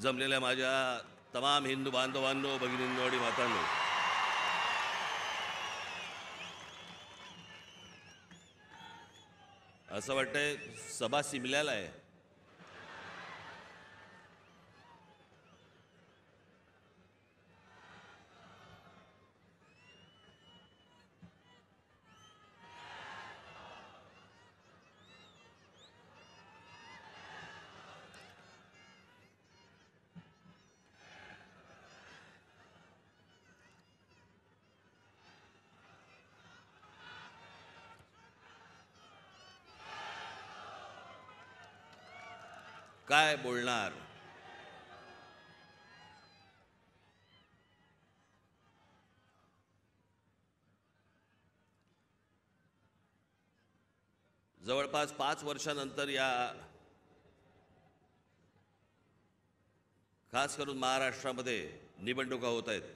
जमलेल्या माझ्या तमाम हिंदू बांधवांनो, भगिनींनो आणि मातांनो, असं वाटतंय सभा सिमल्याला आहे. काय बोलणार? जवळपास 5 वर्षानंतर या खास करून महाराष्ट्रामध्ये निवडणुका होत आहेत.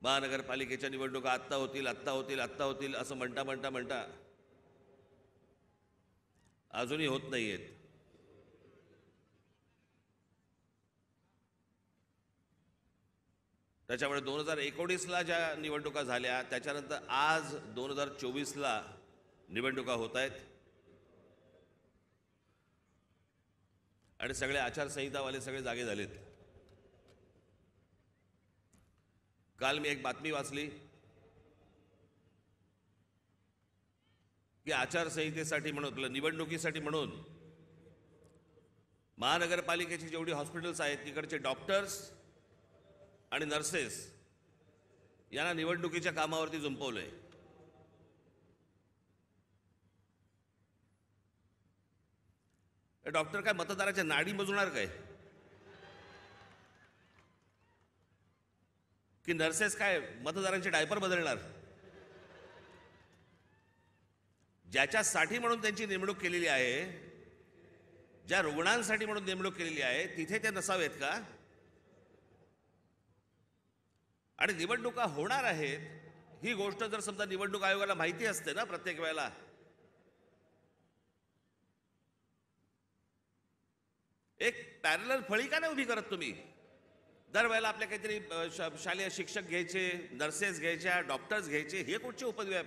महानगरपालिकेच्या निवडणुका आत्ता होतील असं म्हणता अजूनही होत नाहीयेत. त्याच्यामुळे 2019ला ज्या निवडणुका झाल्या त्याच्यानंतर आज 2024ला निवडणुका होत आहेत आणि सगळे आचारसंहितावाले सगळे जागे झालेत. काल मी एक बातमी वाचली की आचारसंहितेसाठी म्हणून निवडणुकीसाठी म्हणून महानगरपालिकेची जेवढी हॉस्पिटल्स आहेत तिकडचे डॉक्टर्स आणि नर्सेस यांना निवडणुकीच्या कामावरती जुंपवलंय. डॉक्टर काय मतदाराच्या नाडी मोजणार काय की नर्सेस काय मतदारांचे डायपर बदलणार? ज्याच्यासाठी म्हणून त्यांची नेमणूक केलेली आहे, ज्या रुग्णांसाठी म्हणून नेमणूक केलेली आहे, तिथे ते नसावेत का? आणि निवडणुका होणार आहेत ही गोष्ट जर समजा निवडणूक आयोगाला माहिती असते ना प्रत्येक वेळेला, एक पॅरलल फळी का नाही उभी करत तुम्ही? दरवेळेला आपल्या काहीतरी शालेय शिक्षक घ्यायचे, नर्सेस घ्यायच्या, डॉक्टर्स घ्यायचे, हे कुठचे उपद्व्याप?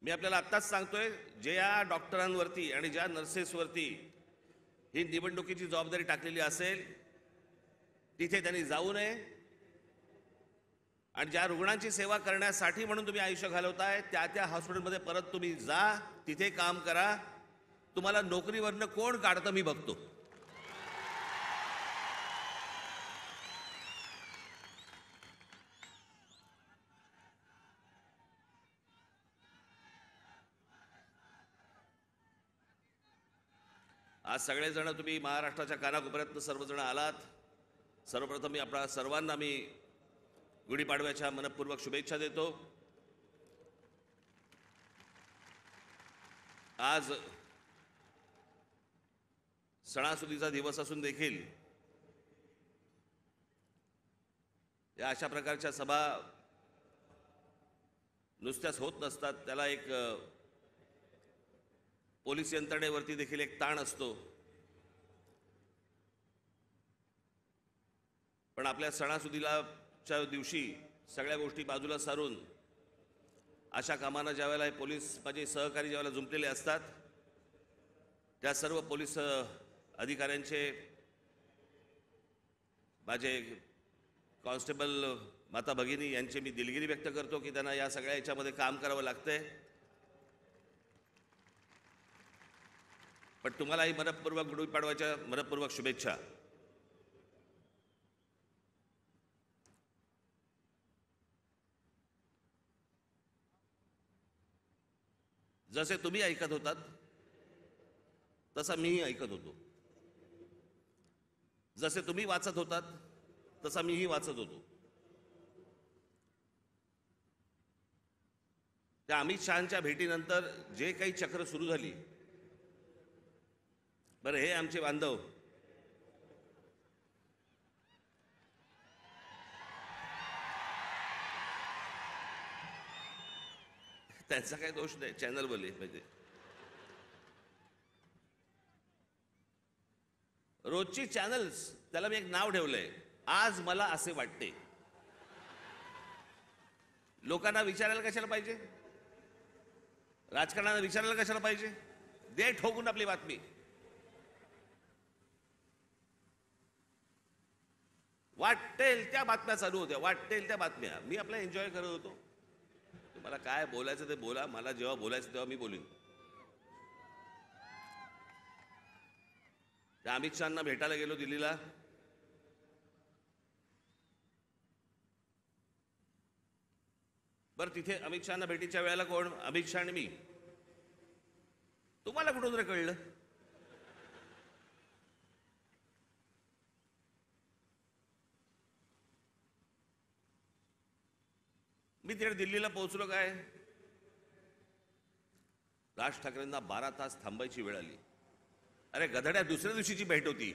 मी आपल्याला आत्ताच सांगतोय, ज्या डॉक्टरांवरती आणि ज्या नर्सेसवरती ही निवडणुकीची जबाबदारी टाकलेली असेल तिथे त्यांनी जाऊ नये. आणि ज्या रुग्णांची सेवा करण्यासाठी म्हणून तुम्ही आयुष्य घालवताय त्या हॉस्पिटलमध्ये परत तुम्ही जा, तिथे काम करा. तुम्हाला नोकरीवरनं कोण काढतं मी बघतो. आज सगळेजण तुम्ही महाराष्ट्राच्या कानाकोपऱ्यातनं सर्वजण आलात. सर्वप्रथम मी आपल्या सर्वांना गुढीपाडव्याच्या मनपूर्वक शुभेच्छा देतो. आज सणासुदीचा दिवस असून देखील या अशा प्रकारच्या सभा नुसत्याच होत नसतात. त्याला एक पोलीस यंत्रणेवरती देखील एक ताण असतो. पण आपल्या सणासुदीच्या दिवशी सगळ्या गोष्टी बाजूला सारून अशा कामांना ज्यावेळेला पोलीस माझे सहकारी ज्यावेळेला जुंपलेले असतात, त्या सर्व पोलीस अधिकाऱ्यांचे, माझे कॉन्स्टेबल माता भगिनी यांचे मी दिलगिरी व्यक्त करतो की त्यांना या सगळ्या याच्यामध्ये काम करावं लागतंय. पण तुम्हालाही मनपूर्वक गुढीपाडव्याच्या मनपूर्वक शुभेच्छा. जसे तुम्ही ऐकत होतात तसा मीही ऐकत होतो. जसे तुम्ही वाचत होतात तसा मीही वाचत होतो. त्या अमित शहांच्या भेटीनंतर जे काही चक्र सुरू झाली, बरं हे आमचे बांधव त्यांचा काही दोष नाही, चॅनल बोलले म्हणजे रोजची चॅनल्स, त्याला मी एक नाव ठेवलंय, आज मला असे वाटते. लोकांना विचारायला कशाला पाहिजे, राजकारणाला विचारायला कशाला पाहिजे, दे ठोकून आपली बातमी. वाटेल त्या बातम्या चालू होत्या, वाटेल त्या बातम्या. मी आपला एन्जॉय करत होतो. तुम्हाला काय बोलायचं ते बोला, मला जेव्हा बोलायचं तेव्हा मी बोलीन. त्या अमित शहांना भेटायला गेलो दिल्लीला. बरं, तिथे अमित शहांना भेटीच्या वेळेला कोण, अमित शहा आणि मी. तुम्हाला कुठून रे कळलं? मी तिकडे दिल्लीला पोहोचलो काय, राज ठाकरेंना 12 तास थांबायची वेळ आली. अरे गधड्या, दुसऱ्या दिवशीची भेट होती.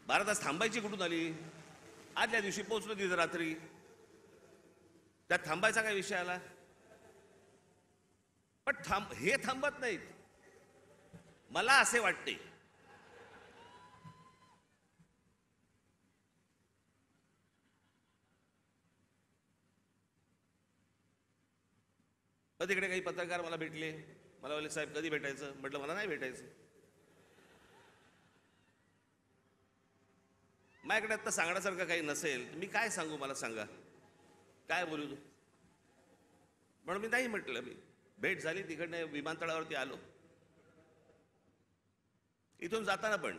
12 तास थांबायची कुठून आली? आदल्या दिवशी पोहोचलो तिथे रात्री. त्यात थांबायचा काय विषय आला? पण हे थांबत नाहीत. मला असे वाटते तिकडे काही पत्रकार मला भेटले. मला बोलले, साहेब कधी भेटायचं? म्हटलं मला नाही भेटायचं. माझ्याकडे आता सांगण्यासारखं काही नसेल, मी काय सांगू, मला सांगा, काय बोलू तू? म्हणून मी नाही म्हटलं. मी भेट झाली, तिकडनं विमानतळावरती आलो. इथून जाताना पण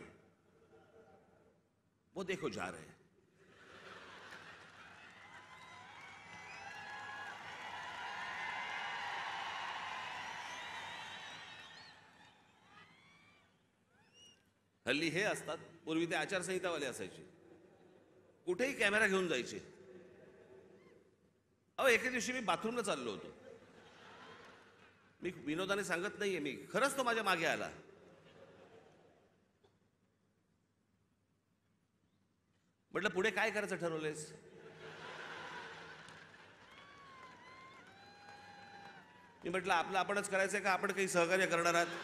वो देखो जा रहे. हल्ली हे असतात, पूर्वी ते आचारसंहितावाले असायचे, कुठेही कॅमेरा घेऊन जायचे. अहो, एके दिवशी मी बाथरूमला चाललो होतो. मी विनोदाने सांगत नाहीये, मी खरंच तो माझ्या मागे आला. म्हटलं, पुढे काय करायचं ठरवलंयस? मी म्हटलं, आपलं आपणच करायचंय का आपण काही सहकार्य करणार आहात?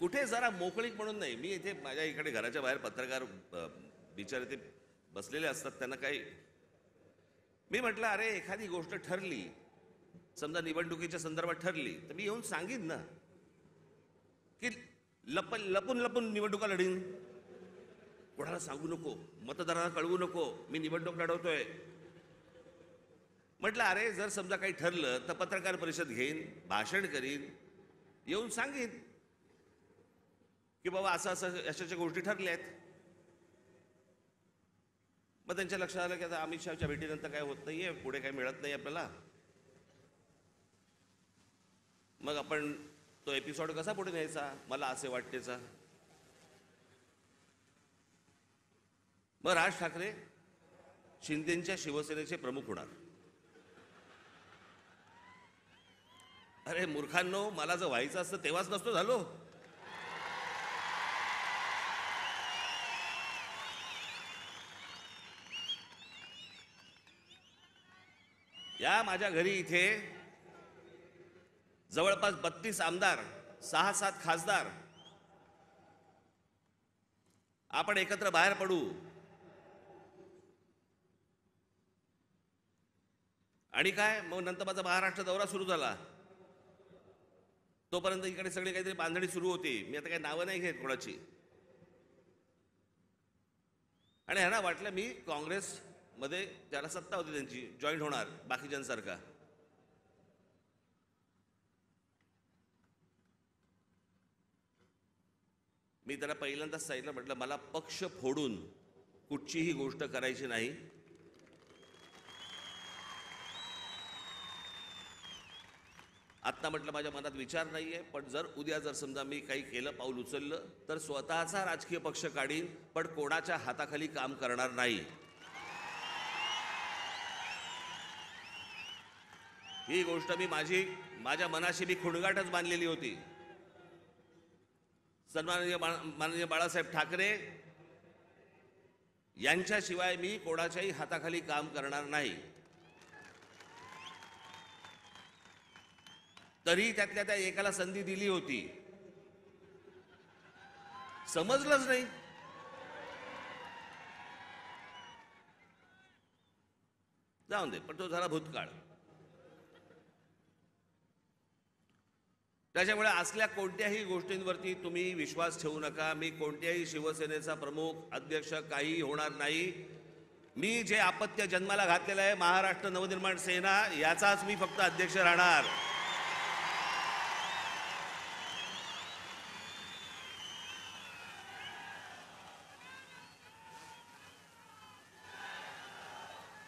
कुठे जरा मोकळीक म्हणून नाही. मी इथे माझ्या इकडे घराच्या बाहेर पत्रकार बिचारे ते बसलेले असतात, त्यांना काही. मी म्हटलं, अरे एखादी गोष्ट ठरली, समजा निवडणुकीच्या संदर्भात ठरली, तर मी येऊन सांगीन ना, की लपून लपून निवडणुका लढीन. कोणाला सांगू नको, मतदारांना कळवू नको मी निवडणूक लढवतोय. म्हटलं, अरे जर समजा काही ठरलं तर पत्रकार परिषद घेईन, भाषण करीन, येऊन सांगीन की बाबा असं असं अशाच्या गोष्टी ठरल्या आहेत. मग त्यांच्या लक्षात आलं की आता अमित शहाच्या भेटीनंतर काय होत नाहीये, पुढे काय मिळत नाही आपल्याला. मग आपण तो एपिसोड कसा पुढे न्यायचा, मला असे वाटतेचा. मग राज ठाकरे शिंदेच्या शिवसेनेचे प्रमुख होणार. अरे मूर्खांनो, मला जर व्हायचं असतं तेव्हाच नसतो झालो. या माझ्या घरी इथे जवळपास 32 आमदार, 6-7 खासदार, आपण एकत्र बाहेर पडू आणि काय, मग नंतर माझा महाराष्ट्र दौरा सुरू झाला. तोपर्यंत इकडे सगळी काहीतरी बांधणी सुरू होती. मी आता काही नावं नाही घेत कोणाची. आणि ह्यांना वाटलं मी काँग्रेस मध्ये ज्याला सत्ता होती त्यांची जॉईन होणार बाकीच्यांसारखा. मी त्याला पहिल्यांदाच सांगितलं, म्हटलं मला पक्ष फोडून कुठचीही गोष्ट करायची नाही. आत्ता म्हटलं माझ्या मनात विचार नाहीये, पण जर उद्या जर समजा मी काही केलं, पाऊल उचललं, तर स्वतःचा राजकीय पक्ष काढीन, पण कोणाच्या हाताखाली काम करणार नाही. ही गोष्ट मी माझ्या मनाशी मी खुणगाटच बांधलेली होती. माननीय बाळासाहेब ठाकरे यांच्याशिवाय मी कोणाच्याही हाताखाली काम करणार नाही. तरी त्यातल्या त्या एकाला संधी दिली होती, समजलंच नाही. जाऊन दे, पण तो झाला भूतकाळ. त्याच्यामुळे असल्या कोणत्याही गोष्टींवरती तुम्ही विश्वास ठेवू नका. मी कोणत्याही शिवसेनेचा प्रमुख अध्यक्ष काही होणार नाही. मी जे अपत्य जन्माला घातलेलं आहे महाराष्ट्र नवनिर्माण सेना, याचाच मी फक्त अध्यक्ष राहणार.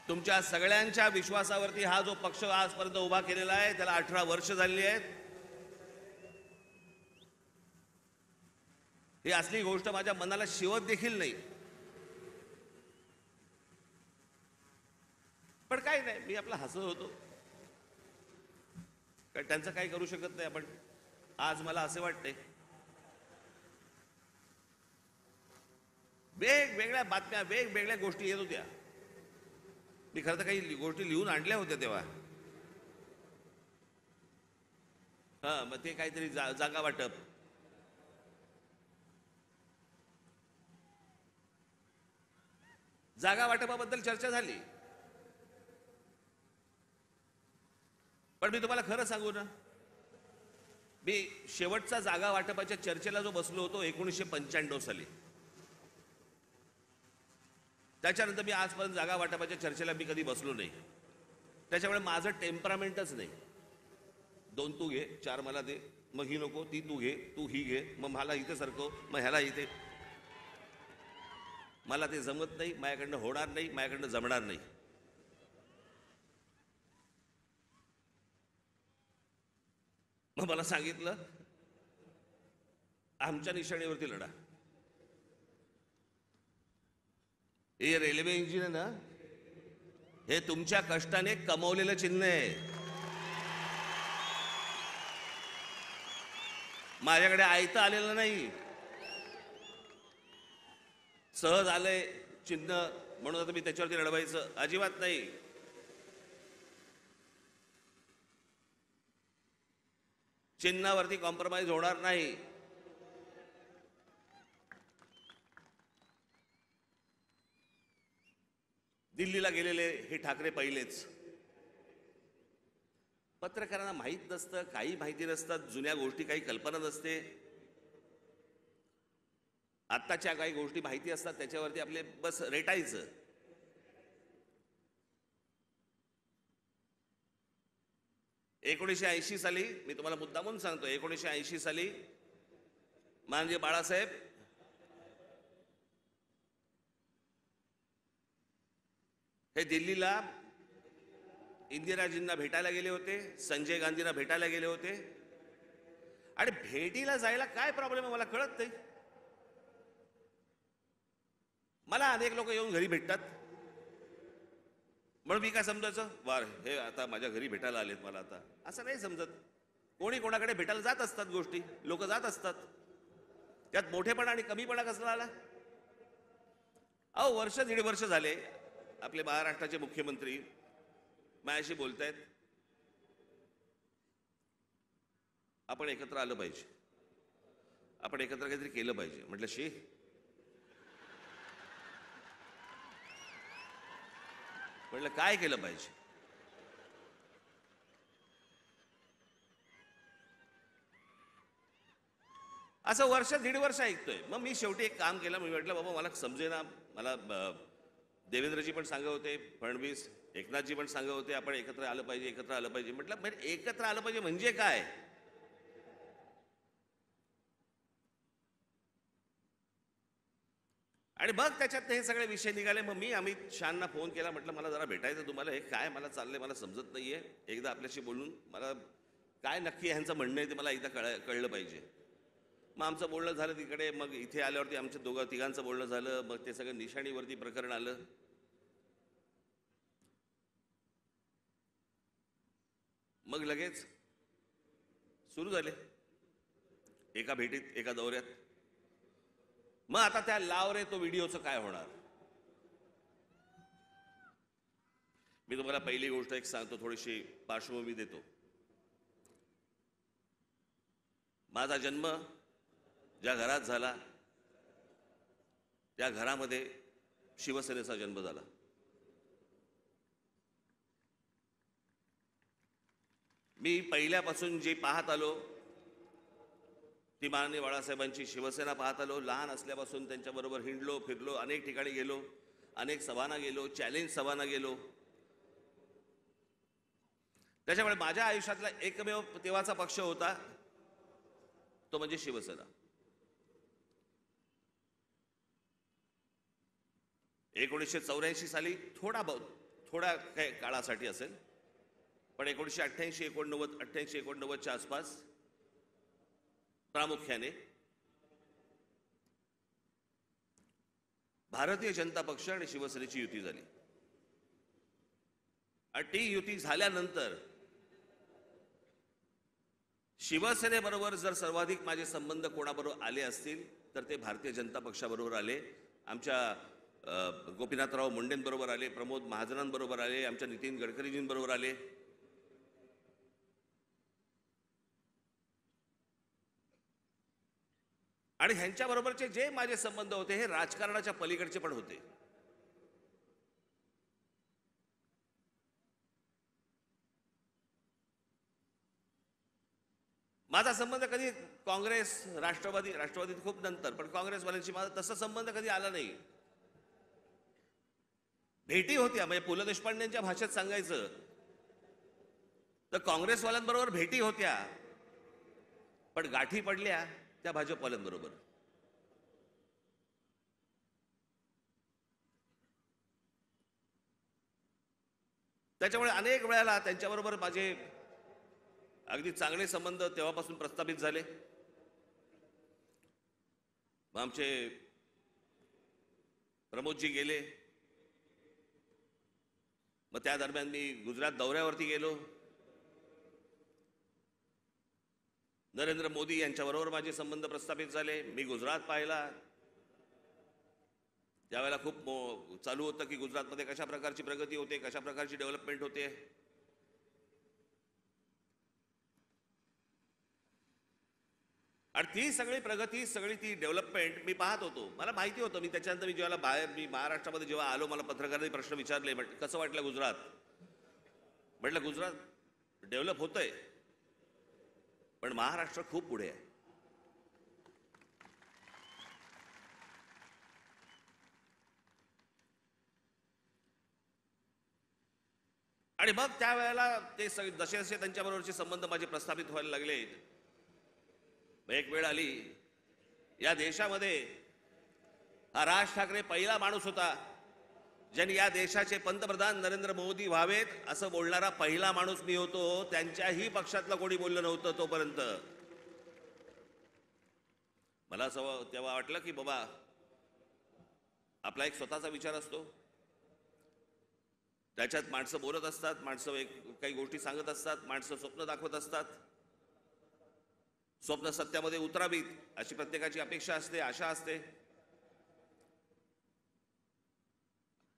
तुमच्या सगळ्यांच्या विश्वासावरती हा जो पक्ष आजपर्यंत उभा केलेला आहे, त्याला 18 वर्ष झाली आहेत. ही असली गोष्ट माझ्या मनाला शिवत देखील नाही. पण काही नाही, मी आपला हसत होतो, कारण त्यांचं काही करू शकत नाही आपण. आज मला असे वाटते, वेगवेगळ्या बातम्या, वेगवेगळ्या गोष्टी येत होत्या. मी खरं तर काही गोष्टी लिहून आणल्या होत्या तेव्हा. मग ते काहीतरी जागा वाटप, जागा वाटपाबद्दल चर्चा झाली. पण मी तुम्हाला खरं सांगू ना, मी शेवटचा जागा वाटपाच्या चर्चेला जो बसलो होतो 1995 साली, त्याच्यानंतर मी आजपर्यंत जागा वाटपाच्या चर्चेला मी कधी बसलो नाही. त्याच्यामुळे माझं टेम्परामेंटच नाही. 2 तू घे, 4 मला दे, मग ही नको, ती तू घे, तू ही घे, मग मला इथे सरकव, मग ह्याला इथे. मला ते जमत नाही, माझ्याकडनं होणार नाही, माझ्याकडनं जमणार नाही. मग मला सांगितलं, आमच्या निशाणीवरती लढा. हे रेल्वे इंजिन आहे ना, हे तुमच्या कष्टाने कमवलेलं चिन्ह आहे. माझ्याकडे आयतं आलेलं नाही, सहज आलंय चिन्ह म्हणून आता मी त्याच्यावरती लढवायचं अजिबात नाही. चिन्हावरती कॉम्प्रोमाइज होणार नाही. दिल्लीला गेलेले हे ठाकरे पहिलेच. पत्रकारांना माहीत नसतं, काही माहिती नसतात, जुन्या गोष्टी काही कल्पना नसते. आत्ताच्या काही गोष्टी माहिती असतात, त्याच्यावरती आपले बस रेटायचं. एकोणीसशे साली, मी तुम्हाला मुद्दामून सांगतो, 1980 साली माननीय बाळासाहेब हे दिल्लीला इंदिराजींना भेटायला गेले होते, संजय गांधींना भेटायला गेले होते. आणि भेटीला जायला काय प्रॉब्लेम आहे मला कळत नाही. मला अनेक लोक येऊन घरी भेटतात, म्हणून मी काय समजायचं, वार हे आता माझ्या घरी भेटायला आलेत मला आता, असं नाही समजत. कोणी कोणाकडे भेटायला जात असतात, गोष्टी लोक जात असतात. त्यात मोठेपणा आणि कमीपणा कसला आला? अहो, वर्ष 1.5 वर्ष झाले आपले महाराष्ट्राचे मुख्यमंत्री माझ्याशी बोलतायत, आपण एकत्र आलं पाहिजे, आपण एकत्र काहीतरी केलं पाहिजे. म्हटलं म्हटलं काय केलं पाहिजे? असं वर्ष 1.5 वर्ष ऐकतोय. मग मी शेवटी एक काम केलं. मी म्हटलं बाबा मला समजेना. मला देवेंद्रजी पण सांगत होते, फडणवीस, एकनाथजी पण सांगत होते आपण एकत्र आलं पाहिजे, एकत्र आलं पाहिजे. म्हटलं एकत्र आलं पाहिजे म्हणजे काय? आणि मग त्याच्यात हे सगळे विषय निघाले. मग मी अमित शहांना फोन केला, म्हटलं मला जरा भेटायचं तुम्हाला, हे काय मला चाललंय मला समजत नाहीये, एकदा आपल्याशी बोलून मला काय नक्की ह्यांचं म्हणणं आहे ते मला एकदा कळलं पाहिजे. मग आमचं बोलणं झालं तिकडे. मग इथे आल्यावरती आमच्या तिघांचं बोलणं झालं. मग ते सगळं निशाणीवरती प्रकरण आलं. मग लगेच सुरू झाले एका भेटीत, एका दौऱ्यात. मग आता त्या लाव रे तो व्हिडिओचं काय होणार? मी तुम्हाला पहिली गोष्ट एक सांगतो, थोडीशी पार्श्वभूमी देतो. माझा जन्म ज्या घरात झाला त्या घरामध्ये शिवसेनेचा जन्म झाला. मी पहिल्यापासून जे पाहत आलो ती माननीय बाळासाहेबांची शिवसेना पाहत आलो. लहान असल्यापासून त्यांच्याबरोबर हिंडलो, फिरलो, अनेक ठिकाणी गेलो, अनेक सभांना गेलो, चॅलेंज सभांना गेलो. त्याच्यामुळे माझ्या आयुष्यातला एकमेव तेव्हाचा पक्ष होता तो म्हणजे शिवसेना. 1984 साली थोड्या काही काळासाठी असेल, पण 1988, 89च्या आसपास प्रामुख्याने भारतीय जनता पक्ष आणि शिवसेनेची युती झाली. आणि ती युती झाल्यानंतर शिवसेनेबरोबर जर सर्वाधिक माझे संबंध कोणाबरोबर आले असतील तर ते भारतीय जनता पक्षाबरोबर आले. आमच्या गोपीनाथराव मुंडेंबरोबर आले, प्रमोद महाजनांबरोबर आले, आमच्या नितीन गडकरीजींबरोबर आले. आणि ह्यांच्याबरोबरचे जे माझे संबंध होते हे राजकारणाच्या पलीकडचे पण होते. माझा संबंध कधी काँग्रेस, राष्ट्रवादीत खूप नंतर, पण काँग्रेसवाल्यांशी माझा तसा संबंध कधी आला नाही. भेटी होत्या, म्हणजे पु ल देशपांडेंच्या भाषेत सांगायचं तर काँग्रेसवाल्यांबरोबर भेटी होत्या, पण गाठी पडल्या त्या भाजपवाल्यांबरोबर. त्याच्यामुळे अनेक वेळेला त्यांच्याबरोबर माझे अगदी चांगले संबंध तेव्हापासून प्रस्थापित झाले. मग आमचे प्रमोदजी गेले, मग त्या दरम्यान मी गुजरात दौऱ्यावरती गेलो. नरेंद्र मोदी यांच्याबरोबर माझे संबंध प्रस्थापित झाले. मी गुजरात पाहिला, त्यावेळेला खूप चालू होतं की गुजरातमध्ये कशा प्रकारची प्रगती होते, कशा प्रकारची डेव्हलपमेंट होते. आणि ती सगळी प्रगती, सगळी ती डेव्हलपमेंट मी पाहत होतो. मला माहिती होतं. मी त्याच्यानंतर मी महाराष्ट्रामध्ये जेव्हा आलो, मला पत्रकारांनी प्रश्न विचारले, कसं वाटलं गुजरात? म्हटलं गुजरात डेव्हलप होतंय, पण महाराष्ट्र खूप पुढे आहे. आणि मग त्यावेळेला ते जसे जसे त्यांच्याबरोबरचे संबंध माझे प्रस्थापित व्हायला लागले, एक वेळ आली या देशामध्ये हा राज ठाकरे पहिला माणूस होता ज्यांनी या देशाचे पंतप्रधान नरेंद्र मोदी व्हावेत असं बोलणारा पहिला माणूस मी होतो. त्यांच्याही पक्षातलं कोणी बोललं नव्हतं तोपर्यंत. मला असं तेव्हा वाटलं की बाबा आपला एक स्वतःचा विचार असतो, त्याच्यात माणसं बोलत असतात, माणसं काही गोष्टी सांगत असतात, माणसं स्वप्न दाखवत असतात. स्वप्न सत्यामध्ये उतरावीत अशी प्रत्येकाची अपेक्षा असते, आशा असते.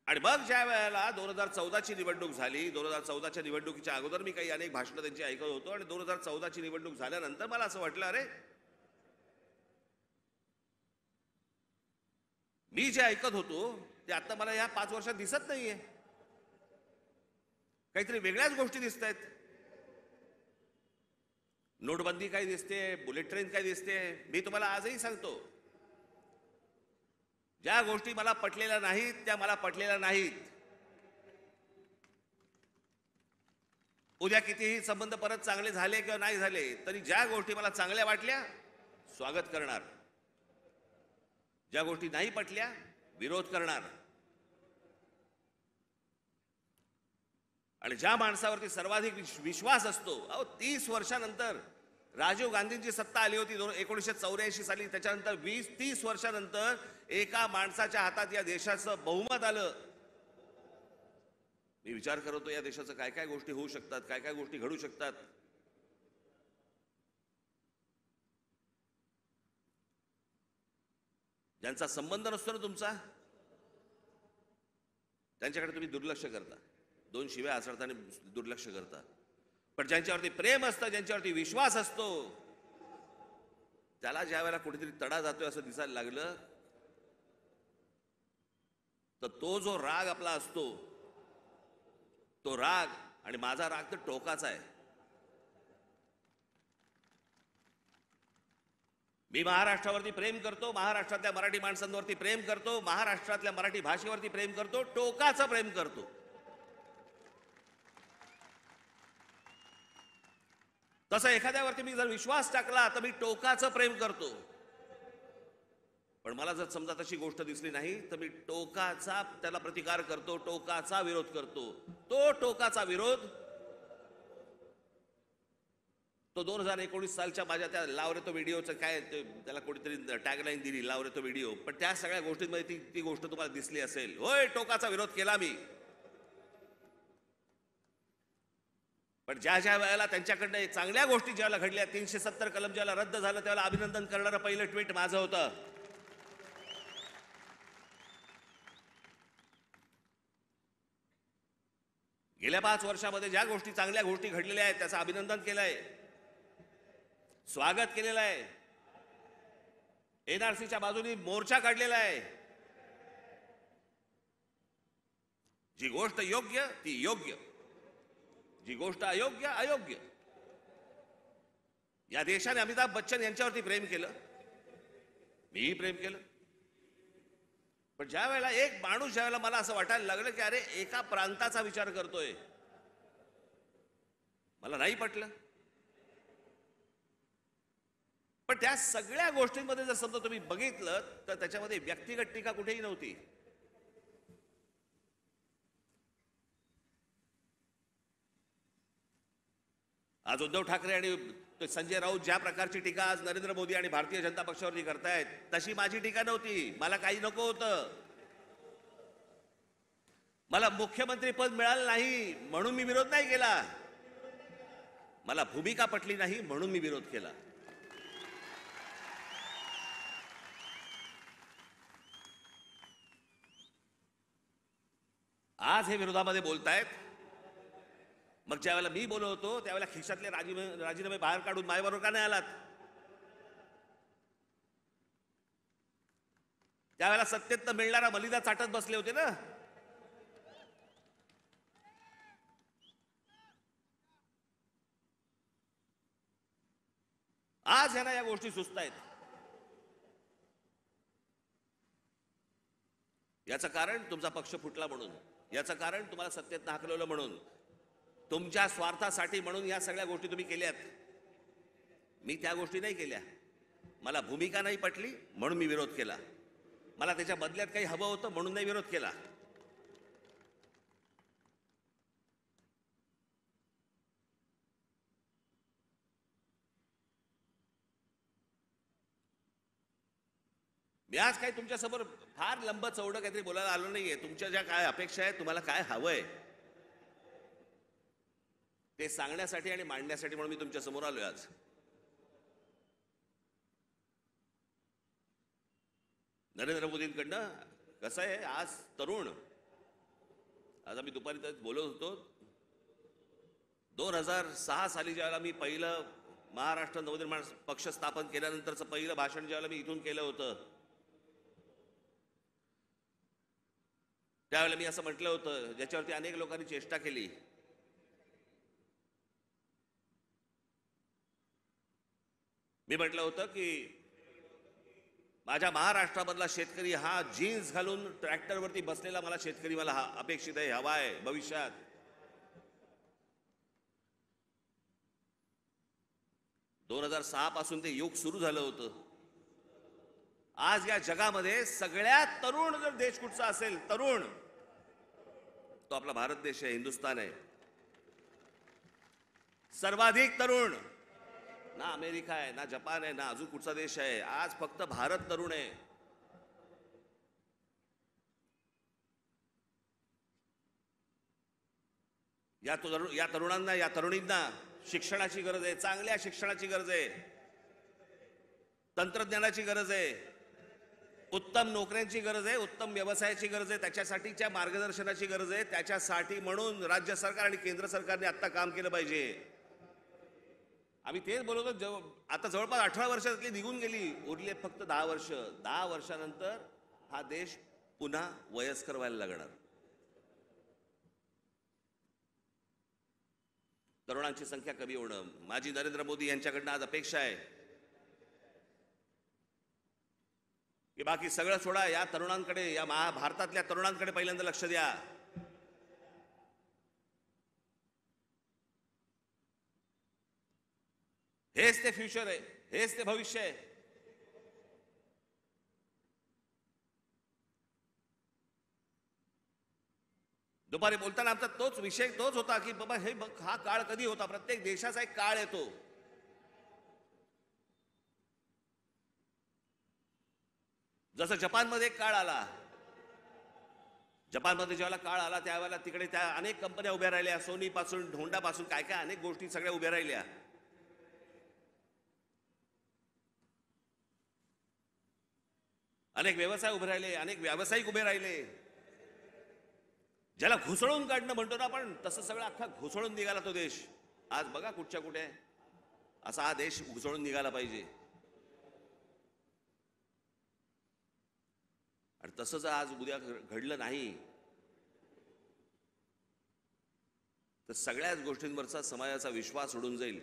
आणि मग ज्या वेळेला 2014ची निवडणूक झाली, 2014च्या निवडणुकीच्या अगोदर मी काही अनेक भाषणं त्यांची ऐकत होतो, आणि 2014ची निवडणूक झाल्यानंतर मला असं वाटलं, अरे मी जे ऐकत होतो ते आता मला या 5 वर्षात दिसत नाहीये. काहीतरी वेगळ्याच गोष्टी दिसत आहेत. नोटबंदी काय दिसते, बुलेट ट्रेन काय दिसते. मी तुम्हाला आजही सांगतो, ज्या गोष्टी मला पटलेल्या नाहीत त्या मला पटलेल्या नाहीत. उद्या कितीही संबंध परत चांगले झाले किंवा नाही झाले तरी ज्या गोष्टी मला चांगल्या वाटल्या स्वागत करणार, ज्या गोष्टी नाही पटल्या विरोध करणार. आणि ज्या माणसावरती सर्वाधिक विश्वास असतो, 30 वर्षानंतर राजीव गांधींची सत्ता आली होती 1984 साली, त्याच्यानंतर 20-30 वर्षानंतर एका माणसाच्या हातात या देशाचं बहुमत आलं. मी विचार करतो या देशाचं काय काय गोष्टी होऊ शकतात, काय काय गोष्टी घडू शकतात. ज्यांचा संबंध नसतो ना तुमचा, त्यांच्याकडे तुम्ही दुर्लक्ष करता, दोन शिव्या आचरताना दुर्लक्ष करता. पण ज्यांच्यावरती प्रेम असतं, ज्यांच्यावरती विश्वास असतो, त्याला ज्या वेळेला कुठेतरी तडा जातोय असं दिसायला लागलं, तर तो जो राग आपला असतो, तो राग आणि माझा राग तर टोकाचा आहे. मी महाराष्ट्रावरती प्रेम करतो, महाराष्ट्रातल्या मराठी माणसांवरती प्रेम करतो, महाराष्ट्रातल्या मराठी भाषेवरती प्रेम करतो, टोकाचं प्रेम करतो. तसं एखाद्यावरती मी जर विश्वास टाकला तर मी टोकाचं प्रेम करतो. पण मला जर समजा तशी गोष्ट दिसली नाही तर मी टोकाचा त्याला प्रतिकार करतो, टोकाचा विरोध करतो. तो टोकाचा विरोध तो 2019 सालच्या माझ्या त्या लाव रे तो व्हिडिओचं काय त्याला कोणीतरी टॅगलाईन दिली, लाव रे तो व्हिडिओ. पण त्या सगळ्या गोष्टींमध्ये ती गोष्ट तुम्हाला दिसली असेल. होय, टोकाचा विरोध केला मी. पण ज्या ज्या वेळेला त्यांच्याकडनं चांगल्या गोष्टी ज्यावेळेला घडल्या, 370 कलम ज्यावेळेला रद्द झालं, त्यावेळेला अभिनंदन करणारं पहिलं ट्विट माझं होतं. गेल्या 5 वर्षामध्ये ज्या गोष्टी चांगल्या गोष्टी घडलेल्या आहेत त्याचं अभिनंदन केलंय, स्वागत केलेलं आहे. एनआरसीच्या बाजूने मोर्चा काढलेला आहे. जी गोष्ट योग्य ती योग्य, जी गोष्ट अयोग्य अयोग्य. या देशाने अमिताभ बच्चन यांच्यावरती प्रेम केलं, मीही प्रेम केलं. पण ज्या वेळेला एक माणूस, ज्या वेळेला मला असं वाटायला लागलं की अरे एका प्रांताचा विचार करतोय, मला नाही पटलं. पण त्या सगळ्या गोष्टींमध्ये जर समजा तुम्ही बघितलं तर त्याच्यामध्ये व्यक्तिगत टीका कुठेही नव्हती. आज उद्धव ठाकरे आणि संजय राऊत ज्या प्रकारची टीका आज नरेंद्र मोदी आणि भारतीय जनता पक्षावरती करतायत, तशी माझी टीका नव्हती. मला काही नको होतं. मला मुख्यमंत्री पद मिळालं नाही म्हणून मी विरोध नाही केला. मला भूमिका पटली नाही म्हणून मी विरोध केला. आज हे विरोधामध्ये बोलतायत. मग ज्या वेळेला मी बोलत होतो त्यावेळेला खिशातले राजीनामे बाहेर काढून माझ्याबरोबर का नाही आलात? त्यावेळेला सत्तेत मिळणारा मलिदा चाटत बसले होते ना. आज ह्यांना या गोष्टी सुचतायत. याचं कारण तुमचा पक्ष फुटला म्हणून, याचं कारण तुम्हाला सत्तेत हाकलवलं म्हणून, तुमच्या स्वार्थासाठी म्हणून या सगळ्या गोष्टी तुम्ही केल्यात. मी त्या गोष्टी नाही केल्या. मला भूमिका नाही पटली म्हणून मी विरोध केला. मला त्याच्या बदल्यात काही हवं होतं म्हणून नाही विरोध केला. मी आज काही तुमच्यासमोर फार लंब चौडं काहीतरी बोलायला आलो नाहीये. तुमच्या ज्या काय अपेक्षा आहेत, तुम्हाला काय हवंय ते सांगण्यासाठी आणि मांडण्यासाठी म्हणून मी तुमच्या समोर आलोय आज. नरेंद्र मोदींकडनं कसं आहे, आज तरुण, आज आम्ही दुपारी बोलत होतो, 2006 साली ज्यावेळेला मी पहिलं महाराष्ट्र नवनिर्माण पक्ष स्थापन केल्यानंतरचं पहिलं भाषण ज्यावेळेला मी इथून केलं होतं, त्यावेळेला मी असं म्हटलं होतं, ज्याच्यावरती अनेक लोकांनी चेष्टा केली. मी म्हटलं होतं की माझ्या महाराष्ट्रामधला शेतकरी हा जीन्स घालून ट्रॅक्टरवरती बसलेला मला शेतकरी मला अपेक्षित आहे, हवा आहे भविष्यात. दोन 2006 पासून ते युग सुरू झालं होतं. आज या जगामध्ये सगळ्यात तरुण जर देश कुठचा असेल, तरुण, तो आपला भारत देश आहे, हिंदुस्थान आहे. सर्वाधिक तरुण ना अमेरिका आहे, ना जपान आहे, ना अजून कुठचा देश आहे. आज फक्त भारत तरुण आहे. या तरुणांना, या तरुणींना शिक्षणाची गरज आहे, चांगल्या शिक्षणाची गरज आहे, तंत्रज्ञानाची गरज आहे. उत्तम नोकऱ्यांची गरज आहे, उत्तम व्यवसायाची गरज आहे, त्याच्यासाठीच्या मार्गदर्शनाची गरज आहे. त्याच्यासाठी म्हणून राज्य सरकार आणि केंद्र सरकारने आता काम केलं पाहिजे. आम्ही तेच बोलतो. आता जवळपास 18 वर्षातली निघून गेली, उरले फक्त 10 वर्ष. 10 वर्षानंतर हा देश पुन्हा वयस्कर व्हायला लागणार. तरुणांची संख्या कमी होणं. माजी नरेंद्र मोदी यांच्याकडनं आज अपेक्षा आहे की बाकी सगळं सोडा, या तरुणांकडे, या भारतातल्या तरुणांकडे पहिल्यांदा लक्ष द्या. हेच ते फ्युचर आहे, हेच ते भविष्य आहे. दुपारी बोलताना आमचा तोच विषय होता की बाबा हे बघ, हा काळ कधी होता. प्रत्येक देशाचा एक काळ येतो. जसं जपानमध्ये एक काळ आला. जपानमध्ये ज्यावेळेला काळ आला त्यावेळेला तिकडे त्या अनेक कंपन्या उभ्या राहिल्या, सोनी पासून होंडा पासून काय काय अनेक गोष्टी सगळ्या उभ्या राहिल्या. अनेक व्यवसाय उभे राहिले, अनेक व्यावसायिक उभे राहिले. ज्याला घुसळून काढणं म्हणतो ना आपण, तसं सगळं अख्खा घुसळून निघाला तो देश. आज बघा कुठच्या कुठे असा हा देश घुसळून निघाला पाहिजे. आणि तसं जर आज उद्या घडलं नाही तर सगळ्याच गोष्टींवरचा समाजाचा विश्वास उडून जाईल.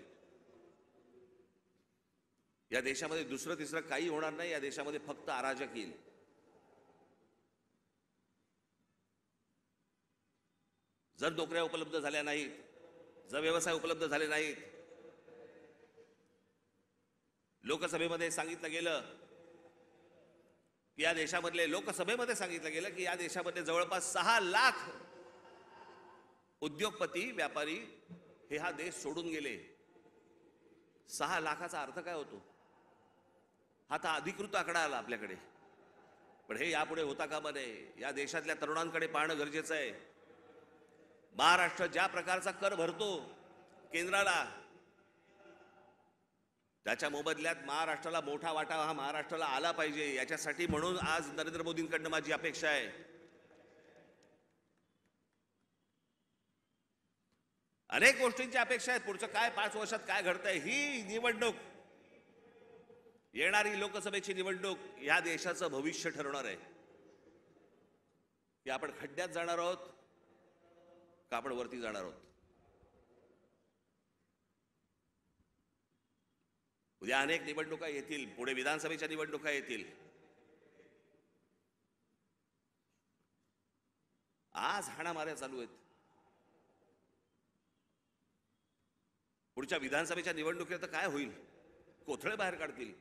या देशामध्ये दुसरं तिसरं काही होणार नाही. या देशामध्ये फक्त अराजक येईल. जर नोकऱ्या उपलब्ध झाल्या नाहीत, जर व्यवसाय उपलब्ध झाले नाहीत, लोकसभेमध्ये सांगितलं गेलं की या देशामध्ये जवळपास 6 लाख उद्योगपती व्यापारी हे हा देश सोडून गेले. 6 लाखाचा अर्थ काय होतो? हा तर अधिकृत आकडा आला आपल्याकडे, पण हे यापुढे होता कामा नये. या देशातल्या तरुणांकडे पाहणं गरजेचं आहे. महाराष्ट्र ज्या प्रकारचा कर भरतो केंद्राला, त्याच्या मोबदल्यात महाराष्ट्राला मोठा वाटा हा महाराष्ट्राला आला पाहिजे. याच्यासाठी म्हणून आज नरेंद्र मोदींकडनं माझी अपेक्षा आहे. अनेक गोष्टींची अपेक्षा आहेत. पुढच्या काय 5 वर्षात काय घडतंय, ही निवडणूक, येणारी लोकसभेची निवडणूक या देशाचं भविष्य ठरवणार आहे. की आपण खड्ड्यात जाणार आहोत का आपण वरती जाणार आहोत. उद्या अनेक निवडणुका येतील, पुढे विधानसभेच्या निवडणुका येतील. आज हाणामाऱ्या चालू आहेत. पुढच्या विधानसभेच्या निवडणुकीत काय होईल? कोथळे बाहेर काढतील.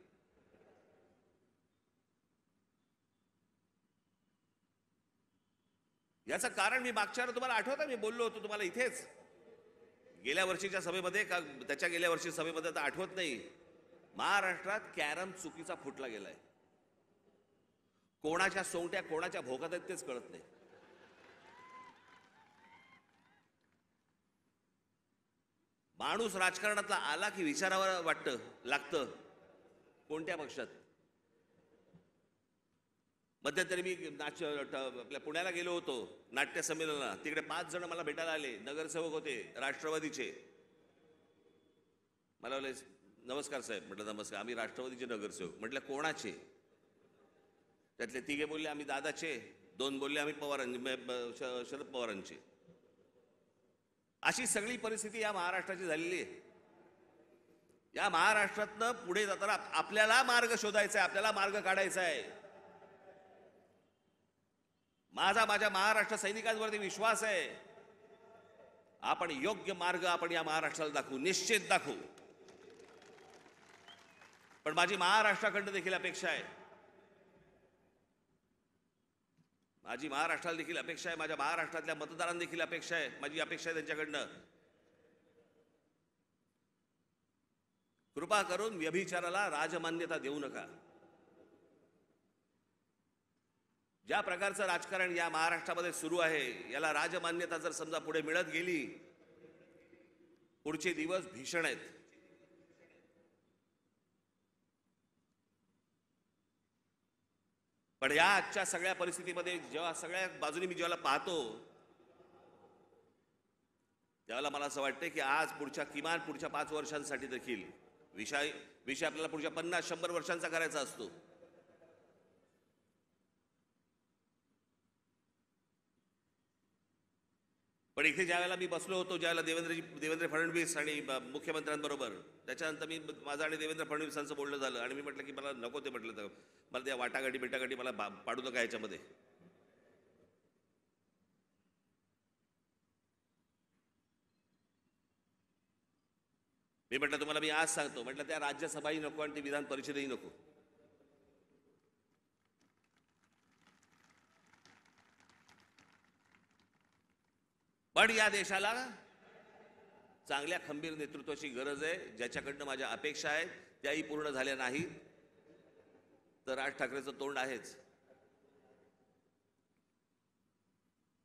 याचं कारण मी मागच्या वेळेला तुम्हाला आठवतं, मी बोललो होतो तुम्हाला इथेच गेल्या वर्षीच्या सभेमध्ये का त्याच्या गेल्या वर्षी सभेमध्ये, तर आठवत नाही. महाराष्ट्रात कॅरम चुकीचा फुटला गेलाय. कोणाच्या सोंगट्या कोणाच्या भोकात आहेत तेच कळत नाही. माणूस राजकारणातला आला की विचारावं लागतं कोणत्या पक्षात. मध्यंतरी मी आपल्या पुण्याला गेलो होतो नाट्य संमेलनाला. तिकडे 5 जण मला भेटायला आले, नगरसेवक होते राष्ट्रवादीचे. मला बोलले नमस्कार साहेब. म्हटलं नमस्कार, आम्ही राष्ट्रवादीचे नगरसेवक. म्हटलं कोणाचे? त्यातले 3 बोलले आम्ही दादाचे, 2 बोलले आम्ही शरद पवारांचे. अशी सगळी परिस्थिती या महाराष्ट्राची झालेली आहे. या महाराष्ट्रातनं पुढे जाताना आपल्याला मार्ग शोधायचा आहे, आपल्याला मार्ग काढायचा आहे. माझ्या महाराष्ट्र सैनिकांवरती विश्वास आहे. आपण योग्य मार्ग आपण या महाराष्ट्राला दाखवू, निश्चित दाखवू. पण माझी महाराष्ट्राकडनं देखील अपेक्षा आहे, माझ्या महाराष्ट्रातल्या मतदारांना देखील अपेक्षा आहे, माझी अपेक्षा आहे त्यांच्याकडनं. कृपा करून व्यभिचाराला राजमान्यता देऊ नका. ज्या प्रकारचं राजकारण या महाराष्ट्रामध्ये सुरू आहे, याला राजमान्यता जर समजा पुढे मिळत गेली, पुढचे दिवस भीषण आहेत. पण या आजच्या सगळ्या परिस्थितीमध्ये जेव्हा सगळ्या बाजूनी मी जेव्हा पाहतो त्यावेळेला मला असं वाटतं की आज किमान पुढच्या 5 वर्षांसाठी देखील विषय आपल्याला पुढच्या 50-100 वर्षांचा करायचा असतो. पण इथे ज्यावेळेला मी बसलो होतो, ज्यावेळेला देवेंद्र फडणवीस आणि मुख्यमंत्र्यांबरोबर, त्याच्यानंतर माझं आणि देवेंद्र फडणवीसांचं बोलणं झालं आणि मी म्हटलं की मला नको ते, म्हटलं तर मला त्या वाटाघाटी मला पाडू नका याच्यामध्ये. मी म्हटलं तुम्हाला मी आज सांगतो, म्हटलं त्या राज्यसभाही नको आणि ती विधान परिषदही नको. पण या देशाला चांगल्या खंबीर नेतृत्वाची गरज आहे, ज्याच्याकडनं माझ्या अपेक्षा आहेत त्याही पूर्ण झाल्या नाहीत तर राज ठाकरेंचं तोंड आहेच.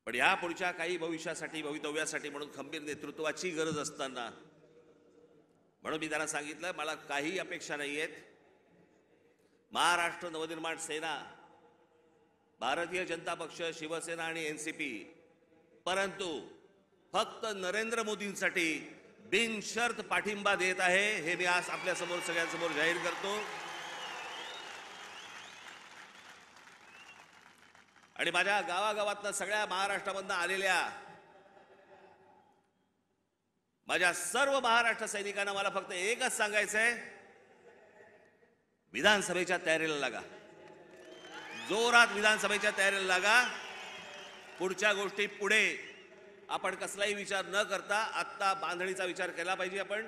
पण या पुढच्या काही भवितव्यासाठी म्हणून खंबीर नेतृत्वाची गरज असताना म्हणून मी त्यांना सांगितलं मला काही अपेक्षा नाही आहेत. महाराष्ट्र नवनिर्माण सेना, भारतीय जनता पक्ष, शिवसेना आणि एनसीपी, परंतु फक्त नरेंद्र मोदींसाठी बिनशर्त पाठिंबा देत आहे, हे मी आज आपल्या समोर सगळ्यांसमोर जाहीर करतो. आणि माझ्या गावागावातनं सगळ्या महाराष्ट्रामधनं आलेल्या माझ्या सर्व महाराष्ट्र सैनिकांना मला फक्त एकच सांगायचंय, विधानसभेच्या तयारीला लागा, जोरात विधानसभेच्या तयारीला लागा. पुढच्या गोष्टी पुढे आपण कसलाही विचार न करता आत्ता बांधणीचा विचार केला पाहिजे आपण.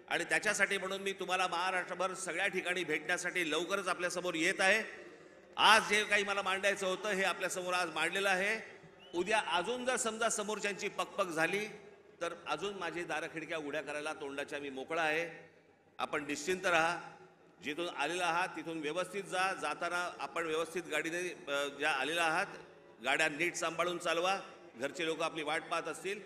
आणि त्याच्यासाठी म्हणून मी तुम्हाला महाराष्ट्रभर सगळ्या ठिकाणी भेटण्यासाठी लवकरच आपल्यासमोर येत आहे. आज जे काही मला मांडायचं होतं हे आपल्यासमोर आज मांडलेलं आहे. उद्या अजून जर समजा समोरच्यांची पकपक झाली तर अजून माझी दारं खिडक्या उघड्या करायला तोंडाच्या मी मोकळा आहे. आपण निश्चिंत राहा, जिथून आलेला आहात तिथून व्यवस्थित जा. जाताना आपण व्यवस्थित गाडीने ज्या आलेला आहात गाड्या नीट सांभाळून चालवा. घरचे लोक आपली वाट पाहत असतील.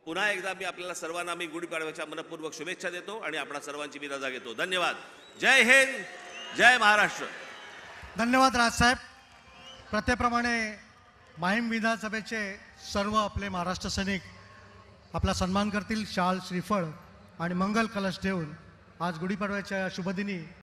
पुन्हा एकदा मी आपल्याला सर्वांना मी गुढीपाडव्याच्या मनपूर्वक शुभेच्छा देतो आणि आपणा सर्वांची मी रजा घेतो. धन्यवाद. जय हिंद, जय महाराष्ट्र. धन्यवाद राजसाहेब. प्रत्येप्रमाणे माहीम विधानसभेचे सर्व आपले महाराष्ट्र सैनिक आपला सन्मान करतील. शाल, श्रीफळ आणि मंगल कलश देऊन आज गुढीपाडव्याच्या शुभदिनी